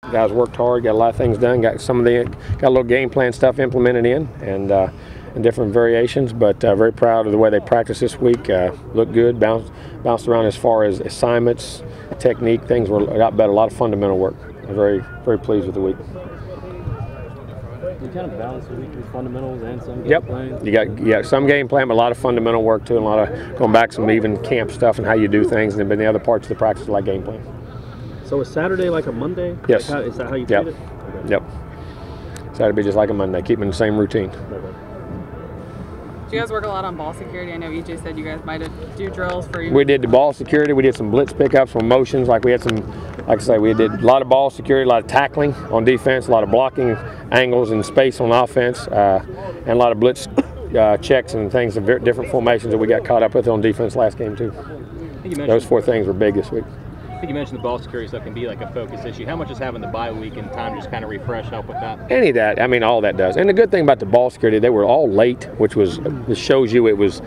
Guys worked hard, got a lot of things done, got a little game plan stuff implemented in, and different variations. But very proud of the way they practiced this week. Looked good, bounced around as far as assignments, technique, things got better. A lot of fundamental work. I'm very pleased with the week. You kind of balance the week with fundamentals and some game plan. You got some game plan, but a lot of fundamental work too, and a lot of going back some even camp stuff and how you do things, and then the other parts of the practice like game plan. So is Saturday like a Monday? Yes. Is that how you treat it? Okay. Yep. Saturday be just like a Monday, keeping the same routine. Okay. Do you guys work a lot on ball security? I know EJ said you guys might do drills for you. We did the ball security. We did some blitz pickups, some motions. Like we had some, like I say, we did a lot of ball security, a lot of tackling on defense, a lot of blocking angles and space on offense, and a lot of blitz checks and things of different formations that we got caught up with on defense last game too. Those 4 things were big this week. I think you mentioned the ball security stuff can be like a focus issue. How much is having the bye week and time to just kind of refresh help with that? Any of that. I mean, all that does. And the good thing about the ball security, they were all late, which shows you it was,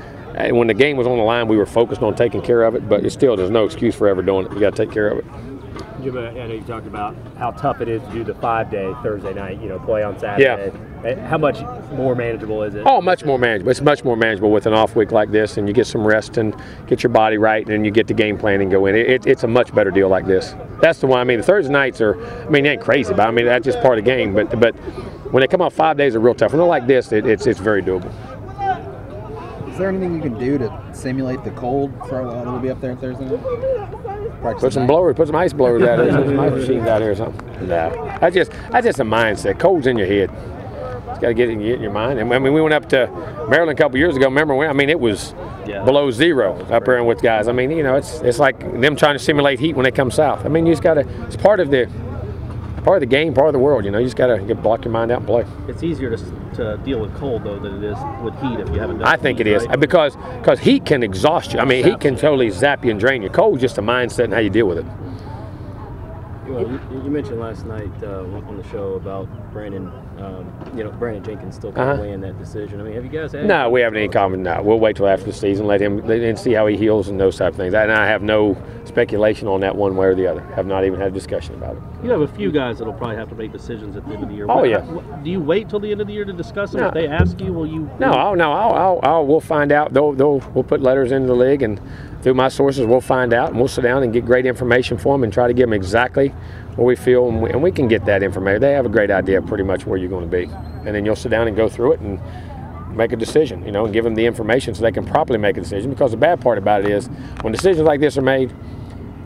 when the game was on the line, we were focused on taking care of it, but it still, there's no excuse for ever doing it. You got to take care of it. Jimbo, I know you talked about how tough it is to do the 5-day Thursday night, play on Saturday. Yeah. How much more manageable is it? Oh, much more manageable. It's much more manageable with an off week like this, and you get some rest and get your body right, and then you get the game plan and go in. It's a much better deal like this. That's the one. I mean, the Thursday nights are, they ain't crazy, but I mean, that's just part of the game. But when they come out 5 days, are real tough. When they're like this, it's very doable. Is there anything you can do to simulate the cold for a while that will be up there Thursday night? Put some blowers, put some ice blowers out there, some ice machines out here or something. No, that's just a mindset. Cold's in your head. It's got to get in your mind. And I mean, we went up to Maryland a couple years ago. Remember when? I mean, it was below 0 up there with guys. I mean, it's like them trying to simulate heat when they come south. I mean, you just got to. It's part of the game, part of the world. You just got to block your mind out and play. It's easier to deal with cold though than it is with heat if you haven't done. I think it is, right? because heat can exhaust you. I mean, heat can totally zap you and drain you. Cold is just a mindset and how you deal with it. Well, you mentioned last night on the show about Brandon. Brandon Jenkins still kind of weighing that decision. I mean, have you guys had? No, we haven't any comment. No, we'll wait till after the season, let him see how he heals and those type of things. And I have no speculation on that one way or the other. Have not even had a discussion about it. You have a few guys that'll probably have to make decisions at the end of the year. Oh, yeah. Do you wait till the end of the year to discuss them? No. If they ask you, will you? No, we'll find out. We'll put letters into the league, and through my sources, we'll find out, and we'll sit down and get great information for them and try to give them exactly what we feel, and we can get that information. They have a great idea of pretty much where you're going to be, and then you'll sit down and go through it and make a decision, and give them the information so they can properly make a decision. Because the bad part about it is when decisions like this are made,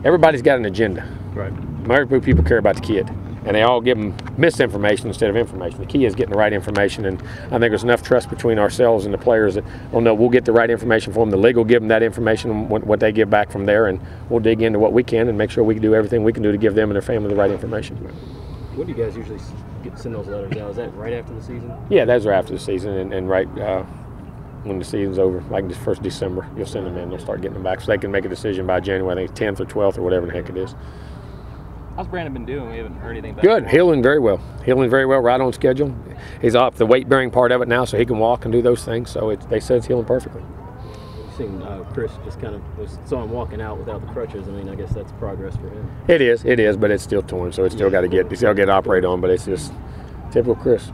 everybody's got an agenda. Right. Very people care about the kid, and they all give them misinformation instead of information. The key is getting the right information, and I think there's enough trust between ourselves and the players that, we'll get the right information for them. The league will give them that information, what they give back from there, and we'll dig into what we can and make sure we can do everything we can do to give them and their family the right information. When do you guys usually send those letters out? Is that right after the season? Yeah, those are after the season, and right when the season's over, like the 1st of December, you'll send them in. They'll start getting them back so they can make a decision by January, I think 10th or 12th or whatever the heck it is. How's Brandon been doing? We haven't heard anything back. Good, healing very well. Right on schedule. He's off the weight-bearing part of it now, so he can walk and do those things. So they said it's healing perfectly. You've seen Chris just kind of saw him walking out without the crutches. I mean, I guess that's progress for him. It is, but it's still torn, so it's still got to get operated on. But it's just typical Chris.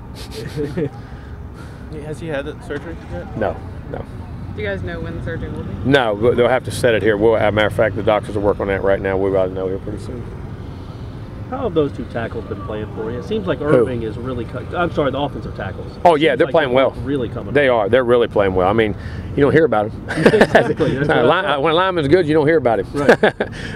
Has he had that surgery yet? No. Do you guys know when the surgery will be? No, they'll have to set it here. As a matter of fact, the doctors are working on that right now. We'll know here pretty soon. How have those 2 tackles been playing for you? It seems like Irving is really I'm sorry, the offensive tackles. Oh, yeah, they're playing well. Really coming. They are. They're really playing well. I mean, you don't hear about them. Exactly. When a lineman's good, you don't hear about him. Right.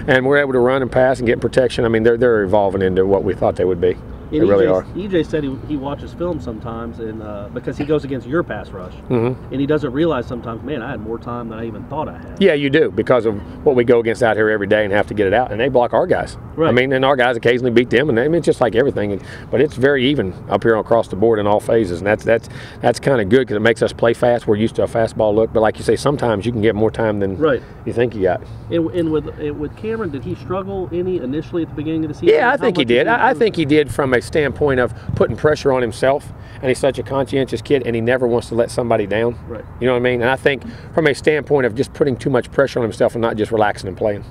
And we're able to run and pass and get protection. I mean, they're evolving into what we thought they would be. They really are. EJ said he watches film sometimes, and because he goes against your pass rush, and he doesn't realize sometimes, man, I had more time than I even thought I had. Yeah, you do, because of what we go against out here every day and have to get it out, and they block our guys. Right. I mean, and our guys occasionally beat them, and it's just like everything. But it's very even up here across the board in all phases, and that's kind of good because it makes us play fast. We're used to a fastball look, but like you say, sometimes you can get more time than you think you got. And with Cameron, did he struggle any initially at the beginning of the season? Yeah, I think he did. I think he did from a standpoint of putting pressure on himself, and he's such a conscientious kid, and he never wants to let somebody down. Right. You know what I mean? And I think from a standpoint of just putting too much pressure on himself and not just relaxing and playing.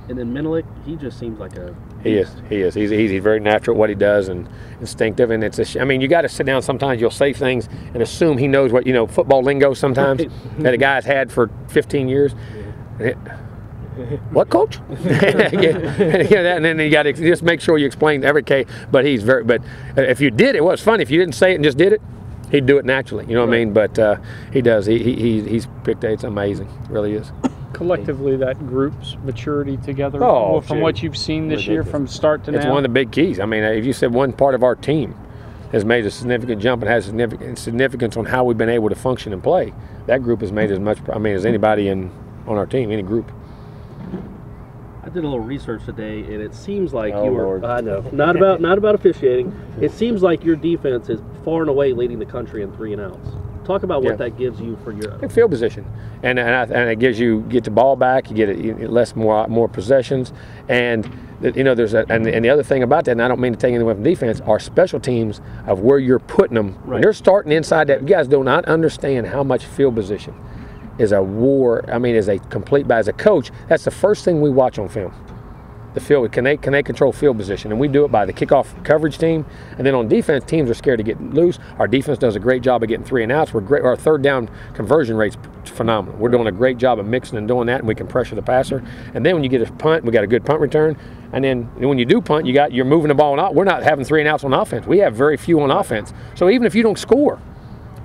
And then Menelik, he just seems like a. He is. He's very natural at what he does and instinctive. And it's I mean, you got to sit down. Sometimes you'll say things and assume he knows what football lingo. Sometimes that a guy's had for 15 years. What, coach? And then you got to just make sure you explain every case. But he's very. But if you did, it was funny. If you didn't say it and just did it, he'd do it naturally. You know what I mean? But he does. He's picked. It's amazing. It really is. Collectively, that group's maturity together. Oh, from what you've seen this year, from start to now. It's one of the big keys. I mean, if you said one part of our team has made a significant jump and has significance on how we've been able to function and play, that group has made as much. I mean, as anybody on our team, any group. I did a little research today, and it seems like Oh, you were. Lord. I know, not about officiating. It seems like your defense is far and away leading the country in 3 and outs. Talk about what that gives you for your field position, and it gives you get the ball back, you get more possessions, and there's and the other thing about that, and I don't mean to take anything away from defense, are special teams of where you're putting them when they're starting inside that. You guys do not understand how much field position is a war. I mean, as a coach, that's the first thing we watch on film. The field, can they control field position? And we do it by the kickoff coverage team. And then on defense, teams are scared to get loose. Our defense does a great job of getting 3 and outs. We're great. Our third down conversion rate's phenomenal. We're doing a great job of mixing and doing that, and we can pressure the passer. And then when you get a punt, we got a good punt return. And then when you do punt, you're moving the ball out. We're not having 3 and outs on offense. We have very few on offense. So even if you don't score,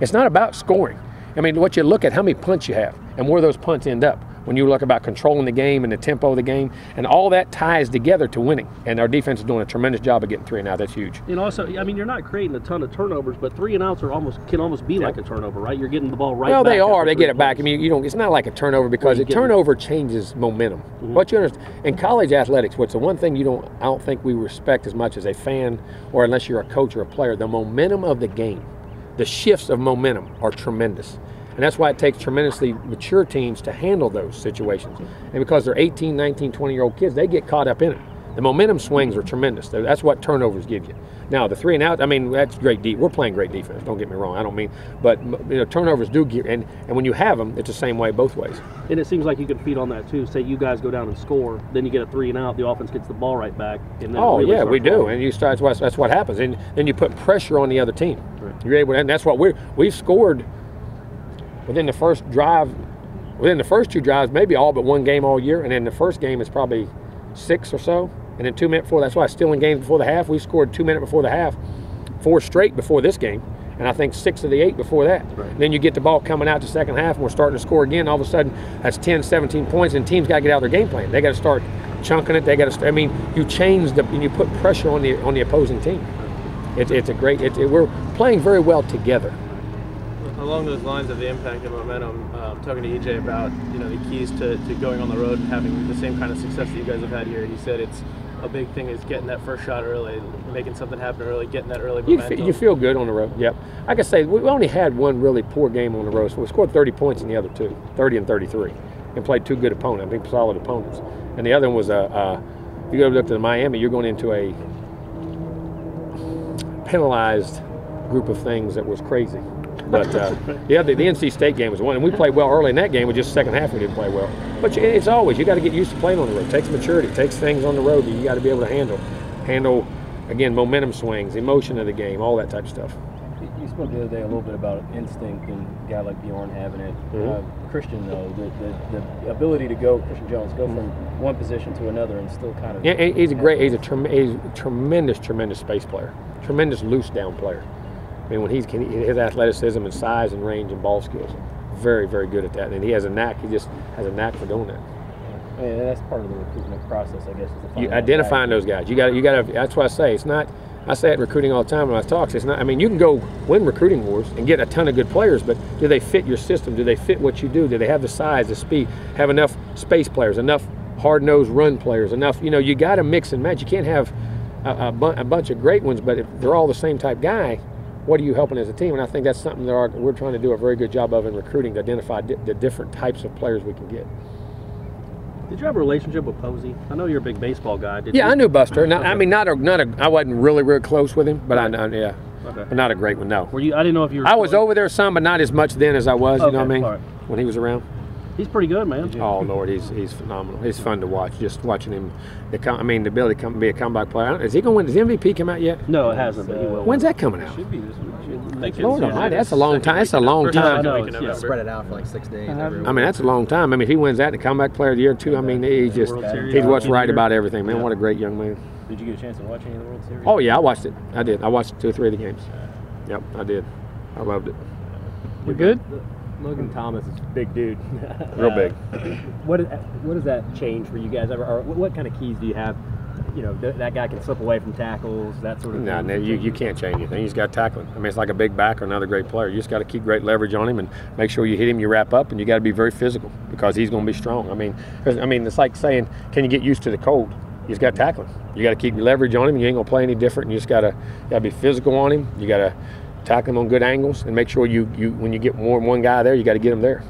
it's not about scoring. I mean, what you look at, how many punts you have and where those punts end up. When you look about controlling the game and the tempo of the game, and all that ties together to winning. And our defense is doing a tremendous job of getting 3 and out. That's huge. And also, I mean, you're not creating a ton of turnovers, but 3 and outs can almost be like a turnover, right? You're getting the ball right back. Well, they are. They get it back. I mean, it's not like a turnover because a turnover changes momentum. What you understand in college athletics, what's the one thing I don't think we respect as much as a fan, or unless you're a coach or a player, the momentum of the game, the shifts of momentum are tremendous. And that's why it takes tremendously mature teams to handle those situations. And because they're 18, 19, 20-year-old kids, they get caught up in it. The momentum swings are tremendous. That's what turnovers give you. Now, the 3 and out, I mean, that's great. We're playing great defense. Don't get me wrong. I don't mean, but turnovers do give, and when you have them, it's the same way both ways. And it seems like you can feed on that too. Say you guys go down and score, then you get a 3 and out. The offense gets the ball right back. And then we do. And you start. That's what happens. And then you put pressure on the other team. Right. You're able, and that's what we've scored. Within the first 2 drives, maybe all but one game all year, and then the first game is probably 6 or so, and then 2 minutes before. That's why stealing games before the half. We scored 2 minutes before the half, 4 straight before this game, and I think 6 of the 8 before that. Right. Then you get the ball coming out the second half, and we're starting to score again. All of a sudden, that's 10, 17 points, and teams got to get out of their game plan. They got to start chunking it. They got to. I mean, you change and you put pressure on the opposing team. It's a great. We're playing very well together. Along those lines of the impact and momentum, talking to EJ about the keys to going on the road and having the same kind of success that you guys have had here. He said it's a big thing is getting that first shot early, making something happen early, getting that early momentum. You feel good on the road. Yep. I can say we only had one really poor game on the road, so we scored 30 points in the other 2, 30 and 33, and played 2 good opponents, I think solid opponents. And the other one was if you go look to Miami, you're going into a penalized group of things that was crazy. But the NC State game was one, and we played well early in that game. With just second half we didn't play well. But it's always you got to get used to playing on the road. It takes maturity. It takes things on the road that you got to be able to handle. Again, momentum swings, emotion of the game, all that type of stuff. You spoke the other day a little bit about instinct and a guy like Bjorn having it. Christian though, the ability to Christian Jones go from one position to another and still kind of. Yeah, he's a tremendous space player, tremendous loose down player. I mean, when his athleticism and size and range and ball skills, very, very good at that. And he has a knack. He just has a knack for doing that. And that's part of the recruitment process, I guess. You identifying those guys. You got to. That's what I say. It's not. I say it in recruiting all the time when I talk. It's not. I mean, you can go win recruiting wars and get a ton of good players, but do they fit your system? Do they fit what you do? Do they have the size, the speed? Have enough space players? Enough hard-nosed run players? Enough. You got to mix and match. You can't have a bunch of great ones, but if they're all the same type guy, what are you helping as a team? And I think that's something that we're trying to do a very good job of in recruiting, to identify the different types of players we can get. Did you have a relationship with Posey? I know you're a big baseball guy. I knew Buster. Okay. I mean, I wasn't really close with him, but I yeah. Okay. But not a great one, no. Were you? I didn't know if you were. I was over there some, but not as much then as I was. Okay, you know what I mean? Right. When he was around. He's pretty good, man. Oh Lord, he's phenomenal. He's fun to watch. Just watching him. The ability to be a comeback player. Is he going to win? Does the MVP come out yet? No, it hasn't, but he will. When's that coming out? Should be this week. Lord Almighty, that's a long time. That's a long time. Yeah. Spread it out for like 6 days. I mean, that's a long time. I mean, if he wins that, the comeback player of the year too. I mean, he's what's right about everything, man. What a great young man. Did you get a chance to watch any of the World Series? Oh yeah, I watched it. I did. I watched 2 or 3 of the games. Yep, I did. I loved it. You good? Logan Thomas is a big dude. Real big. What does that change for you guys? Or what kind of keys do you have? You know, that guy can slip away from tackles, that sort of thing. No, you can't change anything. He's got tackling. I mean, it's like a big back or another great player. You just got to keep great leverage on him and make sure you hit him, you wrap up, and you got to be very physical because he's going to be strong. I mean, it's like saying, can you get used to the cold? You just got tackling. You got to keep your leverage on him. You ain't going to play any different. You just got to be physical on him. You got to tackle him on good angles and make sure you when you get more than one guy there, you got to get him there.